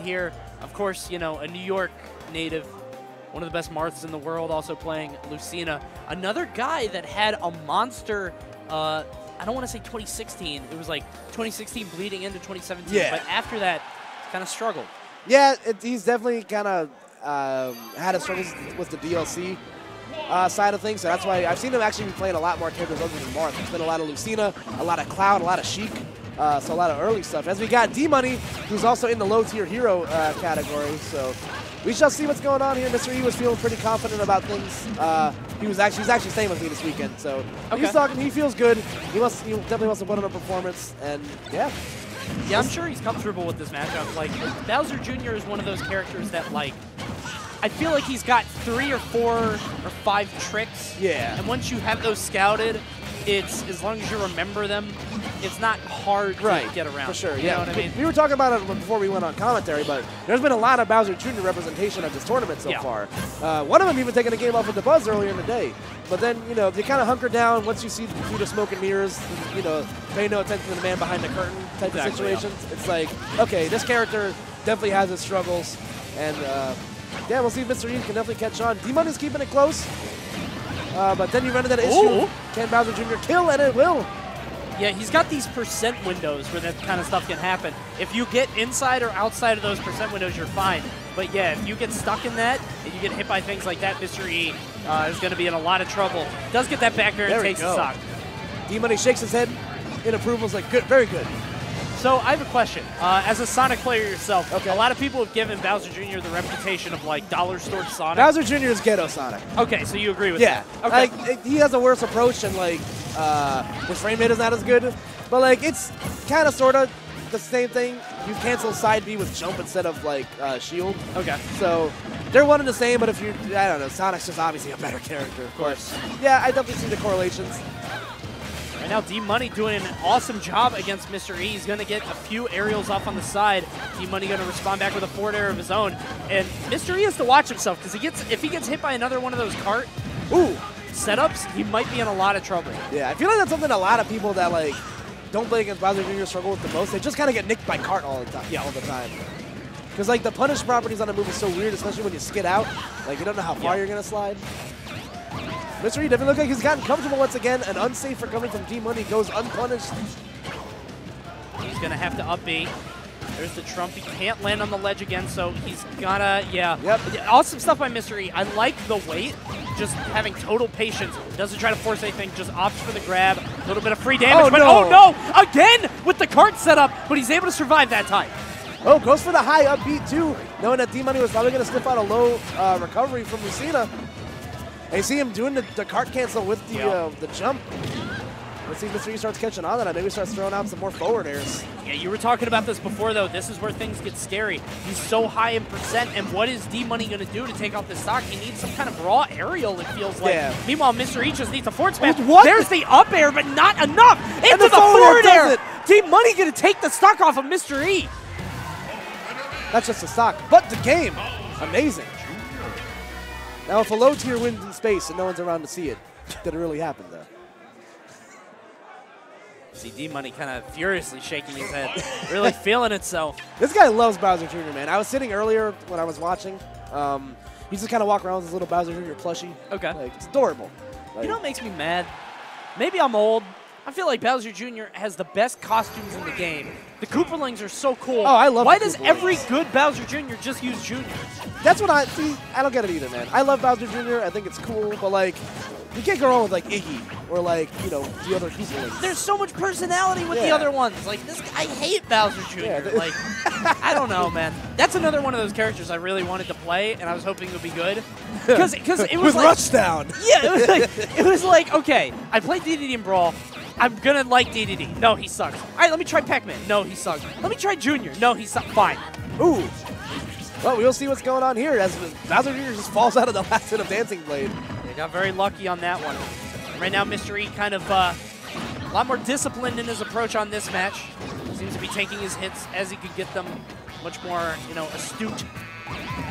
here. Of course, you know, a New York native, one of the best Marths in the world, also playing Lucina. Another guy that had a monster, I don't want to say 2016. It was like 2016 bleeding into 2017. Yeah. But after that, kind of struggled. Yeah, he's definitely kind of had his struggles with the DLC side of things. So that's why I've seen him actually be playing a lot more characters other than Marth. It's been a lot of Lucina, a lot of Cloud, a lot of Sheik. So a lot of early stuff. As we got D-Money, who's also in the low-tier hero category. So we shall see what's going on here. Mr. E was feeling pretty confident about things. He's actually staying with me this weekend. So he's talking. He feels good. He definitely wants to put on a performance. And yeah. Yeah, I'm sure he's comfortable with this matchup. Like, Bowser Jr. is one of those characters that, like, I feel like he's got 3 or 4 or 5 tricks. Yeah. And once you have those scouted, it's, as long as you remember them, it's not hard to get around. For sure, you know what I mean? We were talking about it before we went on commentary, but there's been a lot of Bowser Jr. representation at this tournament so far. One of them even taking a game off with the Buzz earlier in the day. But then, you know, they kind of hunker down once you see the smoke and mirrors, you know, pay no attention to the man behind the curtain type of situations. Yeah. It's like, okay, this character definitely has his struggles. And, yeah, we'll see if Mr. E can definitely catch on. D-Money's keeping it close. But then you run into that issue. Can Bowser Jr. kill? And it will. Yeah, he's got these percent windows where that kind of stuff can happen. If you get inside or outside of those percent windows, you're fine. But yeah, if you get stuck in that and you get hit by things like that, Mr. E is going to be in a lot of trouble. Does get that back air and takes the stock. D-Money shakes his head in approval. Is like, good, very good. So I have a question. As a Sonic player yourself, a lot of people have given Bowser Jr. the reputation of like dollar store Sonic. Bowser Jr. is ghetto Sonic. Okay, so you agree with that? Yeah. Okay. Like, he has a worse approach and like his frame rate is not as good. But like it's kind of sort of the same thing. You cancel side B with jump instead of like shield. Okay. So they're one and the same, but if you, I don't know, Sonic's just obviously a better character, of course. Yeah, I definitely see the correlations. Right now, D-Money doing an awesome job against Mr. E. He's going to get a few aerials off on the side. D-Money going to respond back with a forward air of his own. And Mr. E has to watch himself because if he gets hit by another one of those cart setups, he might be in a lot of trouble. Yeah, I feel like that's something a lot of people that like don't play against Bowser Jr. struggle with the most. They just kind of get nicked by cart all the time. Yeah, all the time. Because like the punish properties on the move is so weird, especially when you skid out. Like you don't know how far you're going to slide. Mr. E doesn't look like he's gotten comfortable once again. An unsafe for coming from D-Money goes unpunished. He's going to have to up B. There's the Trump. He can't land on the ledge again, so he's gotta, Yep. Awesome stuff by Mr. E. I like the wait, just having total patience. Doesn't try to force anything, just opts for the grab. A little bit of free damage, but oh no! Again with the cart setup, but he's able to survive that time. Oh, goes for the high up beat too, knowing that D-Money was probably going to sniff out a low recovery from Lucina. And you see him doing the cart cancel with the jump. Let's see if Mr. E starts catching on that. Maybe starts throwing out some more forward airs. Yeah, you were talking about this before, though. This is where things get scary. He's so high in percent, and what is D-Money going to do to take out this stock? He needs some kind of raw aerial, it feels like. Yeah. Meanwhile, Mr. E just needs a forward smash. There's the up air, but not enough. Into the forward air. D-Money going to take the stock off of Mr. E. That's just a stock, but the game. Amazing. Now, if a low tier wins in space and no one's around to see it, did it really happen, though? See D-Money kind of furiously shaking his head, really feeling itself. This guy loves Bowser Jr., man. I was sitting earlier when I was watching. He just kind of walk around with his little Bowser Jr. plushie. Okay. Like, it's adorable. Like, you know what makes me mad? Maybe I'm old. I feel like Bowser Jr. has the best costumes in the game. The Koopalings are so cool. Oh, I love Why does every good Bowser Jr. just use Jr.? That's what I see. I don't get it either, man. I love Bowser Jr. I think it's cool, but like, you can't go wrong with like Iggy or like, you know, the other Koopalings. There's so much personality with the other ones. Like this, I hate Bowser Jr. Yeah, like, I don't know, man. That's another one of those characters I really wanted to play, and I was hoping it would be good. Because it was with like Rushdown. Yeah, it was like okay, I played DDD and Brawl. I'm gonna like DDD. No, he sucks. All right, let me try Pac-Man. No, he sucks. Let me try Junior. No, he sucks. Fine. Ooh. Well, we'll see what's going on here as Bowser Jr. just falls out of the last hit of Dancing Blade. They got very lucky on that one. Right now, Mr. E kind of a lot more disciplined in his approach on this match. Seems to be taking his hits as he could get them, much more, you know, astute.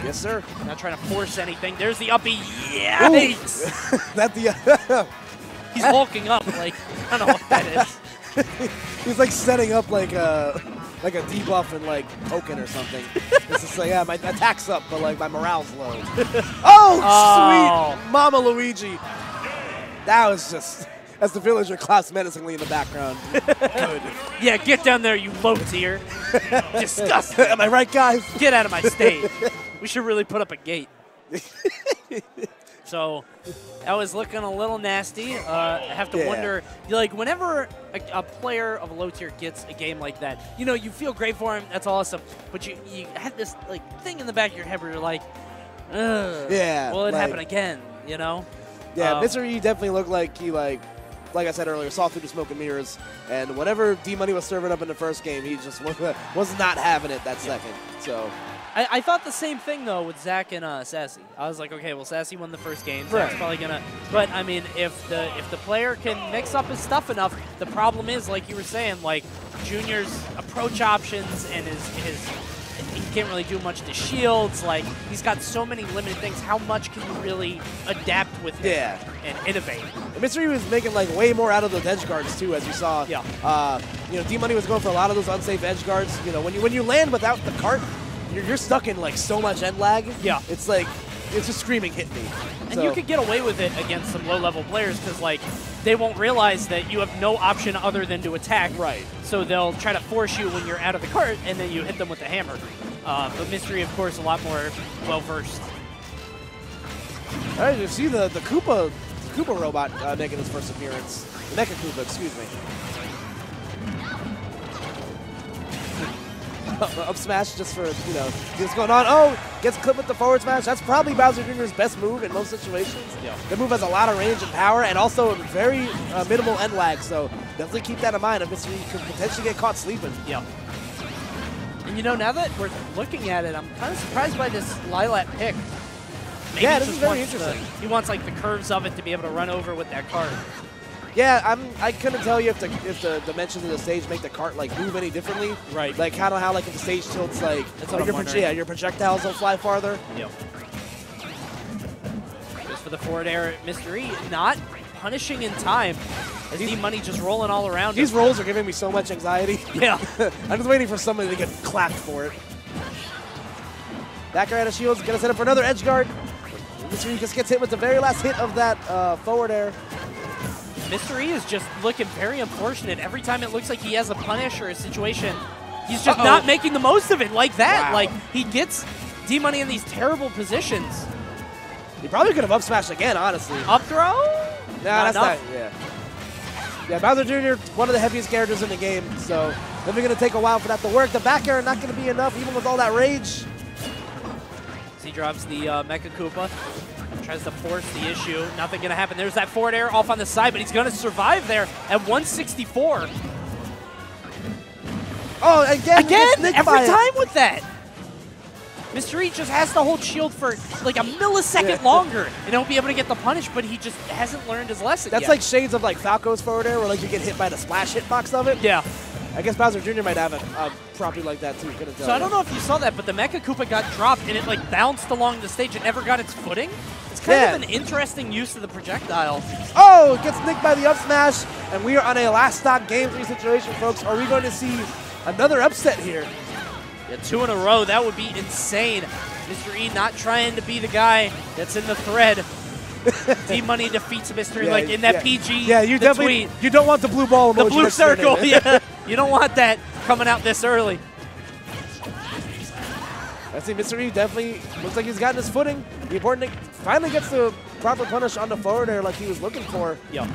Yes, sir. Not trying to force anything. There's the uppy. Yeah. That the. He's hulking up, like, I don't know what that is. He's like setting up like like a debuff in like Pokken or something. It's just like, yeah, my attack's up, but like my morale's low. Oh, sweet Mama Luigi. That was just, as the villager claps menacingly in the background. Good. Yeah, get down there, you low tier. Disgusting. Am I right, guys? Get out of my stage. We should really put up a gate. So that was looking a little nasty. I have to wonder, like, whenever a player of a low tier gets a game like that, you know, you feel great for him. That's awesome. But you have this like thing in the back of your head where you're like, ugh. Yeah. Will it happen again? You know? Yeah, Mr. E definitely looked like he like I said earlier, saw through the smoke and mirrors. And whatever D-Money was serving up in the first game, he just was not having it that second. So. I thought the same thing, though, with Zach and Sassy. I was like, okay, well, Sassy won the first game. Zach's probably going to – but, I mean, if the player can mix up his stuff enough, the problem is, like you were saying, like, Junior's approach options and his he can't really do much to shields. Like, he's got so many limited things. How much can you really adapt with him and innovate? And Mr. E was making, like, way more out of those edge guards, too, as you saw. Yeah. You know, D-Money was going for a lot of those unsafe edge guards. You know, when you land without the cart – you're stuck in like so much end lag. Yeah. It's like, it's just screaming hit me. And you could get away with it against some low-level players because like they won't realize that you have no option other than to attack. Right. So they'll try to force you when you're out of the cart and then you hit them with the hammer. But Mystery, of course, a lot more well-versed. All right, you see the Koopa robot making his first appearance. The Mecha Koopa, excuse me. Up smash just for, you know, what's going on. Oh, gets clipped with the forward smash. That's probably Bowser Jr.'s best move in most situations. Yeah. The move has a lot of range and power and also very minimal end lag, so definitely keep that in mind if Mr. E could potentially get caught sleeping. Yeah. And, you know, now that we're looking at it, I'm kind of surprised by this Lilac pick. Maybe yeah, this is very interesting. He wants, like, the curves of it to be able to run over with that cart. Yeah, I couldn't tell you if the dimensions of the stage make the cart like move any differently. Right. Like kind of how like if the stage tilts like your projectiles will fly farther. Yep. Just for the forward air, Mr. E not punishing in time. As D-Money just rolling all around. These rolls are giving me so much anxiety. Yeah. I'm just waiting for somebody to get clapped for it. Back air out of shields, gonna set up for another edge guard. Mr. E just gets hit with the very last hit of that forward air. Mr. E is just looking very unfortunate. Every time it looks like he has a punish or a situation, he's just not making the most of it like that. Wow. Like, he gets D-Money in these terrible positions. He probably could have up smashed again, honestly. Up throw? Nah, that's not, Yeah, Bowser Jr., one of the heaviest characters in the game, so definitely going to take a while for that to work. The back air not going to be enough, even with all that rage. He drops the Mecha Koopa. Tries to force the issue. Nothing going to happen. There's that forward air off on the side, but he's going to survive there at 164. Oh, again every time with that. Mr. E just has to hold shield for like a millisecond longer, and he'll be able to get the punish, but he just hasn't learned his lesson That's like shades of like Falco's forward air, where like you get hit by the splash hitbox of it. Yeah. I guess Bowser Jr. might have a property like that too. So I don't know if you saw that, but the Mecha Koopa got dropped and it like bounced along the stage. It never got its footing. It's kind of an interesting use of the projectile. Oh, it gets nicked by the up smash, and we are on a last stock game 3 situation, folks. Are we going to see another upset here? Yeah, 2 in a row. That would be insane. Mr. E not trying to be the guy that's in the thread. D-Money defeats Mr. E like in that PG. Yeah, you definitely you don't want the blue ball emoji. The blue circle. Yeah, you don't want that coming out this early. I see Mr. E definitely looks like he's gotten his footing. The important thing finally gets the proper punish on the forward air like he was looking for. Yeah.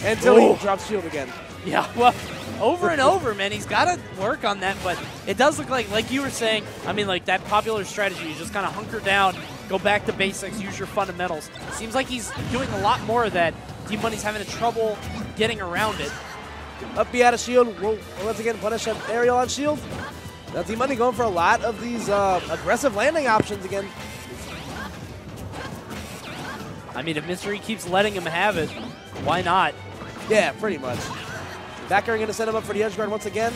Until he drops shield again. Yeah, well, over and over, man. He's got to work on that, but it does look like you were saying, I mean, like that popular strategy, you just kind of hunker down, go back to basics, use your fundamentals. It seems like he's doing a lot more of that. D-Money's having trouble getting around it. Up B out of shield, we'll once again punish an aerial on shield. Now D-Money going for a lot of these aggressive landing options again. I mean, if Mr. E keeps letting him have it, why not? Yeah, pretty much. Back air going to set him up for the edge guard once again.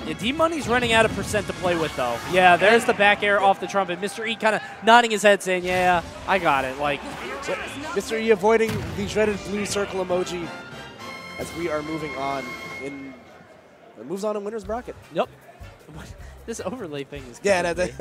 Yeah, D-Money's running out of percent to play with, though. Yeah, there's the back air off the trumpet. Mr. E kind of nodding his head saying, yeah, I got it. Like, so Mr. E avoiding the dreaded blue circle emoji as we are moving on in moves on in winner's bracket. Yep. This overlay thing is Yeah, killing me.